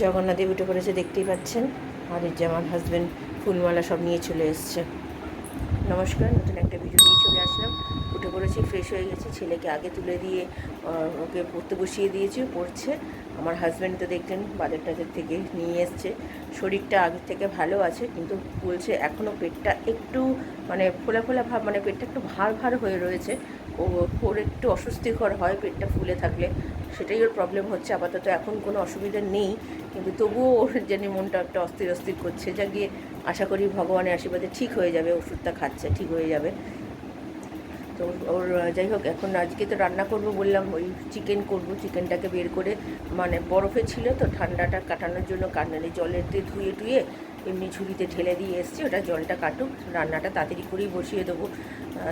জগন্নাথ দেব উঠে পড়েছে, দেখতেই পাচ্ছেন। আর এই যে আমার হাজব্যান্ড ফুলমালা সব নিয়ে চলে এসছে। নমস্কার, নতুন একটা ভিডিও নিয়ে চলে আসলাম। উঠে পড়েছি, ফ্রেশ হয়ে গেছি, ছেলেকে আগে তুলে দিয়ে ওকে পড়তে বসিয়ে দিয়েছি, পড়ছে। আমার হাজব্যান্ড তো দেখলেন বাজার টাজার থেকে নিয়ে এসছে। শরীরটা আগের থেকে ভালো আছে, কিন্তু বলছে এখনও পেটটা একটু মানে ফোলা ফোলা ভাব, মানে পেটটা একটু ভার ভার হয়ে রয়েছে। ওর একটু অস্বস্তিকর হয় পেটটা ফুলে থাকলে, সেটাই ওর প্রবলেম হচ্ছে। আপাতত এখন কোনো অসুবিধা নেই, কিন্তু তবুও ওর যেন মনটা একটা অস্থির অস্থির করছে। যা গিয়ে আশা করি ভগবানের আশীর্বাদে ঠিক হয়ে যাবে, ওষুধটা খাচ্ছে ঠিক হয়ে যাবে। তো ওর যাই হোক, এখন আজকে তো রান্না করব বললাম, ওই চিকেন করব। চিকেনটাকে বের করে মানে বরফে ছিল তো, ঠান্ডাটা কাটানোর জন্য কান্নালি জলেতে ধুয়ে টুয়ে এমনি ঝুড়িতে ঢেলে দিয়ে এসেছি। ওটা জলটা কাটুক, রান্নাটা তাড়াতাড়ি করেই বসিয়ে দেবো।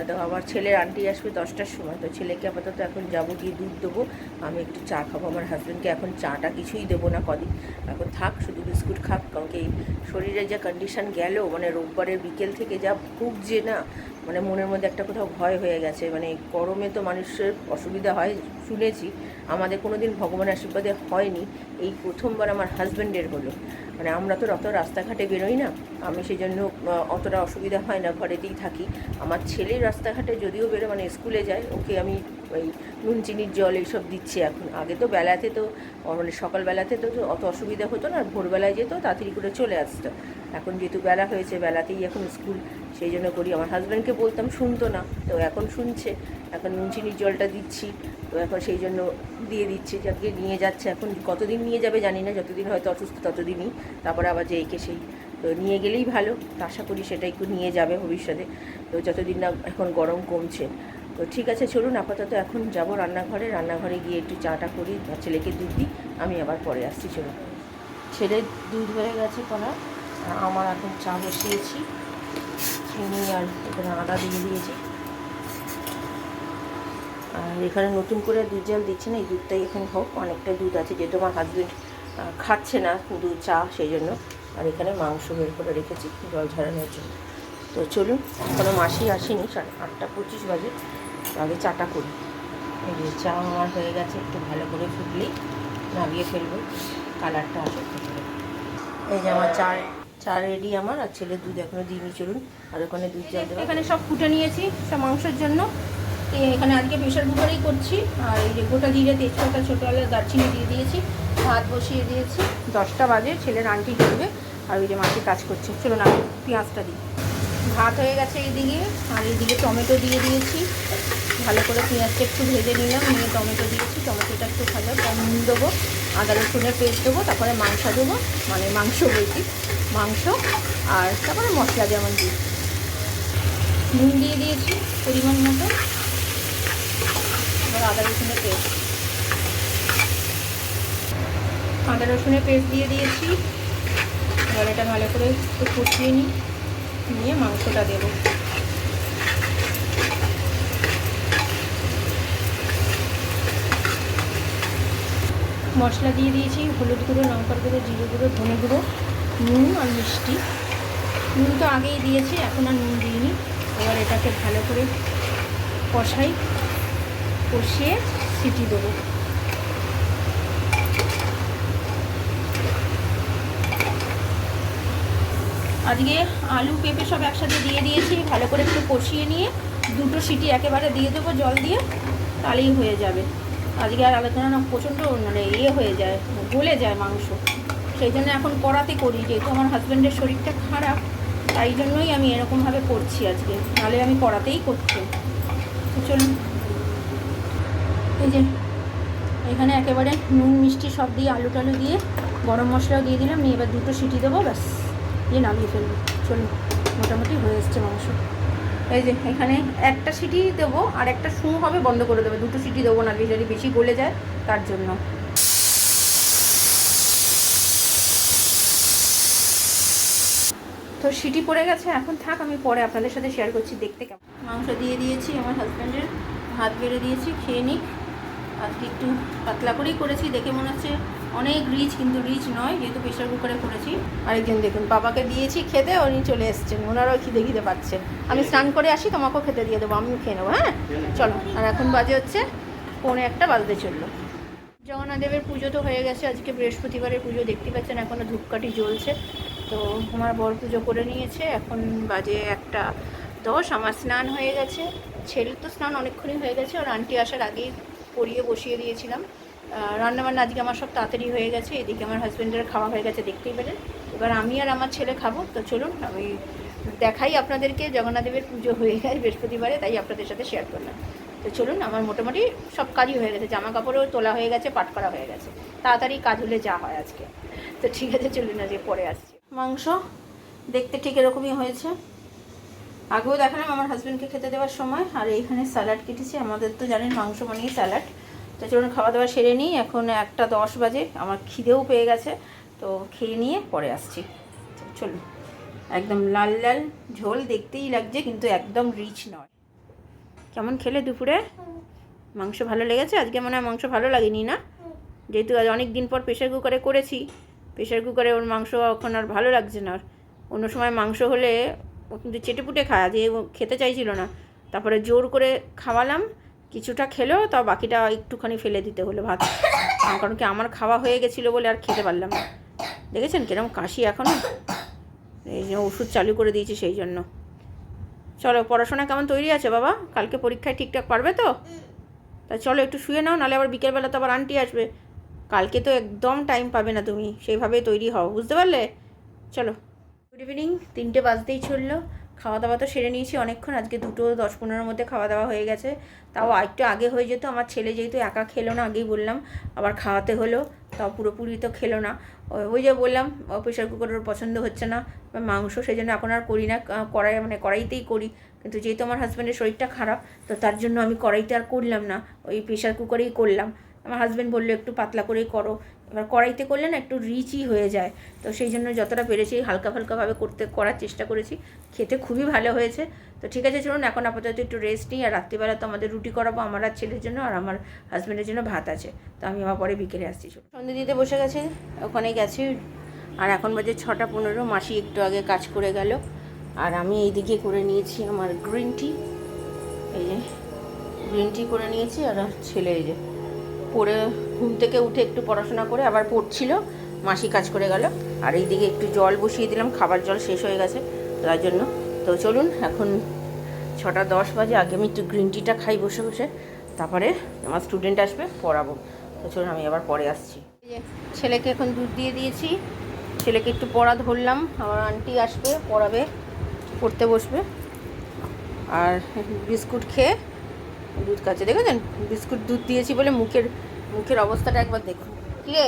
তো আমার ছেলের আন্টি আসবে 10টার সময়, তো ছেলেকে আপাতত এখন যাবো, গিয়ে দুধ দেবো, আমি একটু চা খাবো। আমার হাজব্যান্ডকে এখন চাটা কিছুই দেবো না কদিন, এখন থাক, শুধু বিস্কুট খাক। কারণ কি শরীরের যা কন্ডিশান গেল, মানে রোববারের বিকেল থেকে যা ভুগছে না, মানে মনের মধ্যে একটা কোথাও ভয় হয়ে গেছে। মানে গরমে তো মানুষের অসুবিধা হয় শুনেছি, আমাদের কোনো দিন ভগবানের আশীর্বাদে হয়নি, এই প্রথমবার আমার হাজব্যান্ডের হলো। মানে আমরা তো অত রাস্তাঘাটে বেরোই না, আমি সেই জন্য অতটা অসুবিধা হয় না, ঘরেতেই থাকি। আমার ছেলে রাস্তাঘাটে যদিও বেরো, মানে স্কুলে যায়, ওকে আমি ওই নুন চিনির জল এইসব দিচ্ছি এখন। আগে তো বেলাতে তো মানে সকালবেলাতে তো অত অসুবিধা হতো না, ভোরবেলায় যেত, তাড়াতাড়ি করে চলে আসতো। এখন যেহেতু বেলা হয়েছে, বেলাতেই এখন স্কুল, সেই জন্য করি। আমার হাজব্যান্ডকে বলতাম, শুনতো না, তো এখন শুনছে। এখন নুন চিনির জলটা দিচ্ছি, তো এখন সেই জন্য দিয়ে দিচ্ছি, যাকে নিয়ে যাচ্ছে। এখন কতদিন নিয়ে যাবে জানি না, যতদিন হয়তো অসুস্থ ততদিনই, তারপরে আবার যে একে সেই, তো নিয়ে গেলেই ভালো। তো আশা করি সেটা একটু নিয়ে যাবে ভবিষ্যতে, তো যতদিন না এখন গরম কমছে। তো ঠিক আছে, চলুন আপাতত এখন যাব রান্নাঘরে গিয়ে একটু চাটা করি, ছেলেকে দুধ দিই, আমি আবার পরে আসছি। চলুন। ছেলের দুধ হয়ে গেছে কলা, আমার এখন চা বসিয়েছি, চিনি আর এখানে আদা দিয়ে দিয়েছি। আর এখানে নতুন করে দুধ জল দিচ্ছে না, এই দুধটাই এখন হোক, অনেকটা দুধ আছে, যেহেতু আমার হাজব্যান্ড খাচ্ছে না দুধ চা, সেই জন্য। আর এখানে মাংস বের করে রেখেছি জল ঝরানোর জন্য। তো চলুন, কোনো মাসি আসেনি, 8:25 বাজে, আগে চাটা করি। এই যে চা আমার হয়ে গেছে, একটু ভালো করে ফুটলেই নামিয়ে ফেলবো, কালারটা আসে। এই যে আমার চা রেডি আমার, আর ছেলের দুধ এখনও দিইনি। চলুন, আর ওখানে দুধ জল দেবো। এখানে সব ফুটে নিয়েছি সব মাংসের জন্য। এখানে আজকে প্রেশার কুকারেই করছি। আর এই যে গোটা জিরে, তেজপাতা, ছোটো এলাচ, দারচিনি দিয়ে দিয়েছি, ভাত বসিয়ে দিয়েছি। 10টা বাজে, ছেলের আন্টি করবে, আর ওই যে মাটি কাজ করছে। চলুন আমি পেঁয়াজটা দিই। ভাত হয়ে গেছে এইদিকে, আর এইদিকে টমেটো দিয়ে দিয়েছি, ভালো করে পেঁয়াজটা একটু ভেজে নিলাম, নিয়ে টমেটো দিয়েছি, টমেটোটা একটু ভাজা, নুন দেবো, আদা রসুনের পেস্ট দেবো, তারপরে মাংস দেবো, মানে মাংস বলছি, মাংস, আর তারপরে মশলা যেমন দিই। নুন দিয়ে দিয়েছি পরিমাণ মতো, এবার আদা রসুনের পেস্ট দিয়ে দিয়েছি। এবার এটা ভালো করে একটু কষিয়ে নিয়ে মাংসটা দেবো। মশলা দিয়ে দিয়েছি, হলুদ গুঁড়ো, লঙ্কার গুঁড়ো, জিরে গুঁড়ো, ধনে গুঁড়ো, নুন আর মিষ্টি। নুন তো আগেই দিয়েছি, এখন আর নুন দিইনি। এবার এটাকে ভালো করে কষিয়ে সিটি দেবো। আজকে আলু পেঁপে সব একসাথে দিয়ে দিয়েছি, ভালো করে একটু কষিয়ে নিয়ে 2টো সিটি একেবারে দিয়ে দেবো জল দিয়ে, তাহলেই হয়ে যাবে। আজকে আর আলোচনা না, প্রচণ্ড মানে হয়ে যায়, গলে যায় মাংস, সেই জন্য এখন কড়াতে করি। যেহেতু আমার হাজব্যান্ডের শরীরটা খারাপ, তাই জন্যই আমি এরকমভাবে করছি আজকে, নাহলে আমি কড়াতেই করছি। চলুন, এই যে এখানে একেবারে নুন মিষ্টি সব দিয়ে, আলু টালু দিয়ে, গরম মশলাও দিয়ে দিলাম, নিয়ে এবার 2টো সিটি দেবো, ব্যাস দিয়ে নামিয়ে ফেলবো। চলুন, মোটামুটি হয়ে এসছে মাংস। এই যে এখানে একটা সিটি দেবো, আর একটা শু হবে, বন্ধ করে দেবে। 2টো সিটি দেবো না, যদি বেশি গলে যায় তার জন্য। তো সিটি পড়ে গেছে, এখন থাক, আমি পরে আপনাদের সাথে শেয়ার করছি দেখতে কেমন। মাংস দিয়ে দিয়েছি, আমার হাজব্যান্ডের ভাত বেড়ে দিয়েছি, খেয়ে নিক। আজকে একটু পাতলা করেই করেছি, দেখে মনে হচ্ছে অনেক রিচ, কিন্তু রিচ নয়, যেহেতু প্রেশার কুকারে করেছি। আরেকজন দেখুন, বাবাকে দিয়েছি খেতে, উনি চলে এসছেন, ওনারাও খিদে পাচ্ছেন। আমি স্নান করে আসি, তোমাকেও খেতে দিয়ে দেবো, আমিও খেয়ে নেবো। হ্যাঁ চলো। আর এখন বাজে হচ্ছে 1:45 বাজতে চললো। জগন্নাথদেবের পুজো তো হয়ে গেছে, আজকে বৃহস্পতিবারের পুজো, দেখতে পাচ্ছেন এখনও ধূপকাঠি জ্বলছে। তো আমার বর পুজো করে নিয়েছে, এখন বাজে 1:10। আমার স্নান হয়ে গেছে, ছেলের তো স্নান অনেকক্ষণই হয়ে গেছে, আর আন্টি আসার আগেই পরিয়ে বসিয়ে দিয়েছিলাম। রান্নাবান্না আজকে আমার সব তাড়াতাড়ি হয়ে গেছে, এদিকে আমার হাজব্যান্ডের খাওয়া হয়ে গেছে, দেখতেই পেলেন। এবার আমি আর আমার ছেলে খাবো। তো চলুন আমি দেখাই আপনাদেরকে, জগন্নাথদেবের পুজো হয়ে গেছে বৃহস্পতিবারে, তাই আপনাদের সাথে শেয়ার করলাম। তো চলুন, আমার মোটামুটি সব কাজই হয়ে গেছে, জামা কাপড়ও তোলা হয়ে গেছে, পাট করা হয়ে গেছে, তাড়াতাড়ি কাজ হলে যা হয় আজকে। তো ঠিক আছে, চলুন আজকে পরে আসছি। মাংস দেখতে ঠিক এরকমই হয়েছে, আগেও দেখালাম আমার হাজব্যান্ডকে খেতে দেওয়ার সময়। আর এইখানে স্যালাড কেটেছি, আমাদের তো জানেন মাংস মানেই স্যালাড। তো চলুন খাওয়া দাওয়া সেরে নিই, এখন 1:10 বাজে, আমার খিদেও পেয়ে গেছে। তো খেয়ে নিয়ে পরে আসছি। চলুন, একদম লাল লাল ঝোল দেখতেই লাগছে, কিন্তু একদম রিচ নয়। কেমন খেলে দুপুরে? মাংস ভালো লেগেছে? আজকে মনে হয় মাংস ভালো লাগেনি না, যেহেতু আজ অনেক দিন পর প্রেশার কুকারে করেছি। প্রেশার কুকারে ওর মাংস এখন আর ভালো লাগছে না। অন্য সময় মাংস হলে ও কিন্তু চেটেপুটে খায়, আজকে খেতে চাইছিল না, তারপরে জোর করে খাওয়ালাম, কিছুটা খেলো, তাও বাকিটা একটুখানি ফেলে দিতে হলো ভাত, কারণ কি আমার খাওয়া হয়ে গেছিলো বলে আর খেতে পারলাম না। দেখেছেন কিরকম কাশি এখনও, এই যে ওষুধ চালু করে দিয়েছি সেই জন্য। চলো, পড়াশোনা কেমন তৈরি আছে বাবা? কালকে পরীক্ষায় ঠিকঠাক পারবে তো? তা চলো একটু শুয়ে নাও, নাহলে আবার বিকেলবেলা তো আবার আন্টি আসবে, কালকে তো একদম টাইম পাবে না তুমি, সেইভাবেই তৈরি হও, বুঝতে পারলে? চলো। গুড ইভিনিং, 3টে বাজতেই চললো। খাওয়া দাওয়া তো সেরে নিয়েছি অনেকক্ষণ, আজকে 2:10-15 মধ্যে খাওয়া দাওয়া হয়ে গেছে। তাও একটু আগে হয়ে যেত, আমার ছেলে যেহেতু একা খেলো না, আগেই বললাম, আবার খাওয়াতে হলো, তাও পুরোপুরি তো খেলো না। ওই যে বললাম প্রেশার কুকারের পছন্দ হচ্ছে না মাংস, সেই জন্য এখন আর করি না, কড়াইতেই করি। কিন্তু যেহেতু আমার হাজব্যান্ডের শরীরটা খারাপ, তো তার জন্য আমি কড়াইতে আর করলাম না, ওই প্রেশার কুকারেই করলাম। আমার হাজব্যান্ড বললো একটু পাতলা করেই করো, এবার কড়াইতে করলে না একটু রিচই হয়ে যায়। তো সেই জন্য যতটা পেরেছি হালকা হালকাভাবে করার চেষ্টা করেছি, খেতে খুবই ভালো হয়েছে। তো ঠিক আছে, চলুন এখন আপাতত একটু রেস্ট নিই। আর রাত্রিবেলা তো আমাদের রুটি করাবো, আমার আর ছেলের জন্য, আর আমার হাজব্যান্ডের জন্য ভাত আছে। তো আমি আবার পরে বিকেলে আসছি। সন্ধ্যে দিতে বসে গেছে, ওখানে গেছি। আর এখন বাজে 6:15, মাসি একটু আগে কাজ করে গেল। আর আমি এইদিকে করে নিয়েছি আমার গ্রিন টি, এই যে গ্রিন টি করে নিয়েছি। আর ছেলে এই যে পড়ে, ঘুম থেকে উঠে একটু পড়াশোনা করে আবার পড়ছিল, মাসি কাজ করে গেল। আর এইদিকে একটু জল বসিয়ে দিলাম, খাবার জল শেষ হয়ে গেছে তার জন্য। তো চলুন, এখন 6:10 বাজে, আগে আমি একটু গ্রিন টিটা খাই বসে বসে, তারপরে আমার স্টুডেন্ট আসবে, পড়াবো। তো চলুন আমি আবার পরে আসছি। এই যে ছেলেকে এখন দুধ দিয়ে দিয়েছি, ছেলেকে একটু পড়া ধরলাম, আমার আন্টি আসবে, পড়াবে, পড়তে বসবে। আর বিস্কুট খেয়ে দুধ খাচ্ছে, দেখেছেন? বিস্কুট দুধ দিয়েছি বলে মুখের অবস্থাটা একবার দেখুন। কী রে,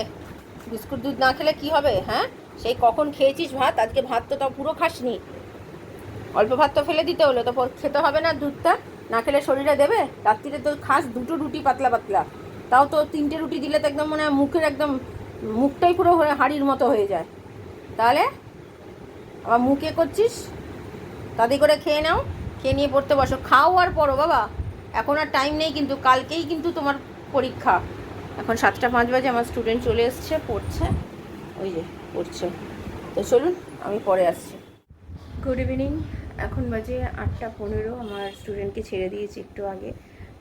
বিস্কুট দুধ না খেলে কি হবে? হ্যাঁ, সেই কখন খেয়েছিস ভাত, আজকে ভাত তো তাও পুরো খাসনি, অল্প ভাত তো ফেলে দিতে হলো, তো খেতে হবে না দুধটা? না খেলে শরীরে দেবে? রাত্রিরে তো খাস 2টো রুটি পাতলা পাতলা, তাও তো 3টে রুটি দিলে তো একদম মনে হয় মুখের একদম মুখটাই পুরো হাঁড়ির মতো হয়ে যায়। তাহলে আবার মুখে করছিস, তাদের করে খেয়ে নাও, খেয়ে নিয়ে পড়তে বসো, খাও আর পড়ো বাবা। এখন আর টাইম নেই, কিন্তু কালকেই কিন্তু তোমার পরীক্ষা। এখন 7:05 বাজে, আমার স্টুডেন্ট চলে এসছে, পড়ছে, ওই যে পড়ছে। তো চলুন আমি পরে আসছি। গুড ইভিনিং, এখন বাজে 8:15, আমার স্টুডেন্টকে ছেড়ে দিয়েছি একটু আগে,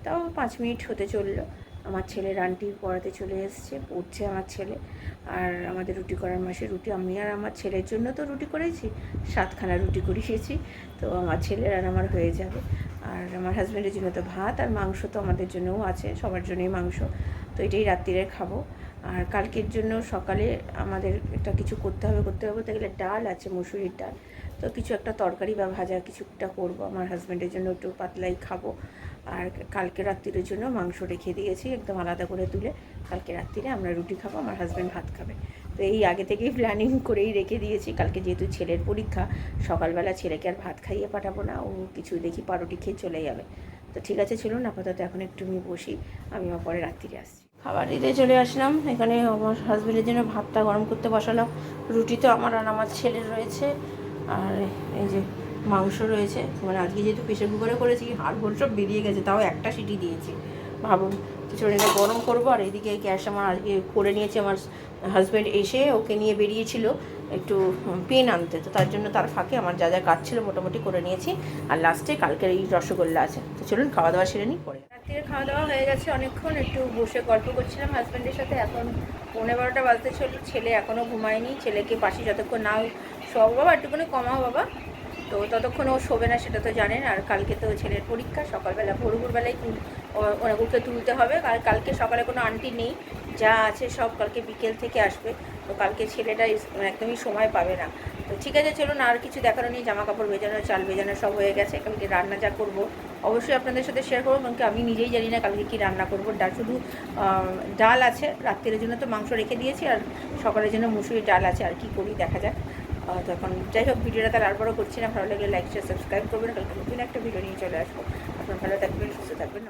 তাও 5 মিনিট হতে চললো। আমার ছেলের আন্টি পড়াতে চলে এসছে, পড়ছে আমার ছেলে। আর আমাদের রুটি করার মাসে রুটি, আমি আর আমার ছেলের জন্য তো রুটি করেছি, 7খানা রুটি করিয়েছি, তো আমার ছেলের আর আমার হয়ে যাবে। আর আমার হাজব্যান্ডের জন্য তো ভাত, আর মাংস তো আমাদের জন্যও আছে, সবার জন্যই মাংস। তো এটাই রাত্রিরে খাবো। আর কালকের জন্য সকালে আমাদের একটা কিছু করতে হবে, বলতে গেলে ডাল আছে, মুসুরির ডাল, তো কিছু একটা তরকারি বা ভাজা কিছুটা করবো, আমার হাজব্যান্ডের জন্য একটু পাতলাই খাবো। আর কালকে রাত্রির জন্য মাংস রেখে দিয়েছি একদম আলাদা করে তুলে, কালকে রাত্রিরে আমরা রুটি খাবো, আমার হাজব্যান্ড ভাত খাবে। তো এই আগে থেকেই প্ল্যানিং করেই রেখে দিয়েছি, কালকে যেহেতু ছেলের পরীক্ষা, সকালবেলা ছেলেকে আর ভাত খাইয়ে পাঠাবো না, ও কিছু দেখি পাউরুটি খেয়ে চলে যাবে। তো ঠিক আছে, চলুন আপাতত এখন একটু আমি বসি, আমি পরে রাত্রিরে আসছি। খাবার দিতে চলে আসলাম, এখানে আমার হাজব্যান্ডের জন্য ভাতটা গরম করতে বসালাম। রুটি তো আমার আর আমার ছেলের রয়েছে, আর এই যে মাংস রয়েছে। মানে আজকে যেহেতু প্রেশার কুকারে করেছি, হাড় সব বেরিয়ে গেছে, তাও একটা সিটি দিয়েছি, ভাবুন। খিচুড়িটা গরম করবো, আর এইদিকে গ্যাস আমার আজকে করে নিয়েছি, আমার হাজব্যান্ড এসে ওকে নিয়ে বেরিয়েছিল একটু পেন আনতে, তো তার জন্য তার ফাঁকে আমার যা যা কাজ ছিল মোটামুটি করে নিয়েছি। আর লাস্টে কালকের এই রসগোল্লা আছে। তো চলুন খাওয়া দাওয়া সেরে নিই পরে। রাত্রিরে খাওয়া দাওয়া হয়ে গেছে, অনেকক্ষণ একটু বসে গল্প করছিলাম হাজব্যান্ডের সাথে। এখন 11:30 বাজতে চলল, ছেলে এখনও ঘুমায়নি। ছেলেকে পাশে যতক্ষণ না সব বাবা একটুখানি কমাও বাবা, তো ততক্ষণ ও শোবে না সেটা তো জানেন। আর কালকে তো ছেলের পরীক্ষা, সকালবেলা ভোরবেলায় ওকে তুলতে হবে। আর কালকে সকালে কোনো আন্টি নেই, যা আছে সব কালকে বিকেল থেকে আসবে। তো কালকে ছেলেটা একদমই সময় পাবে না। তো ঠিক আছে চলুন, আর কিছু দেখানো নেই। জামা কাপড় ভেজানো, চাল ভেজানো সব হয়ে গেছে। কালকে রান্না যা করব অবশ্যই আপনাদের সাথে শেয়ার করবো, কারণ কি আমি নিজেই জানি না কালকে কী রান্না করবো। শুধু ডাল আছে, রাত্রের জন্য তো মাংস রেখে দিয়েছি, আর সকালের জন্য মুসুরির ডাল আছে। আর কি করি দেখা যাক। তো এখন যাই হোক, ভিডিওটা তাহলে আরবারও করছি না। ভালো লাগলে লাইক শেয়ার সাবস্ক্রাইব করবেন। কালকে নতুন একটা ভিডিও নিয়ে চলে আসবো। আপনার ভালো থাকবেন, সুস্থ থাকবেন।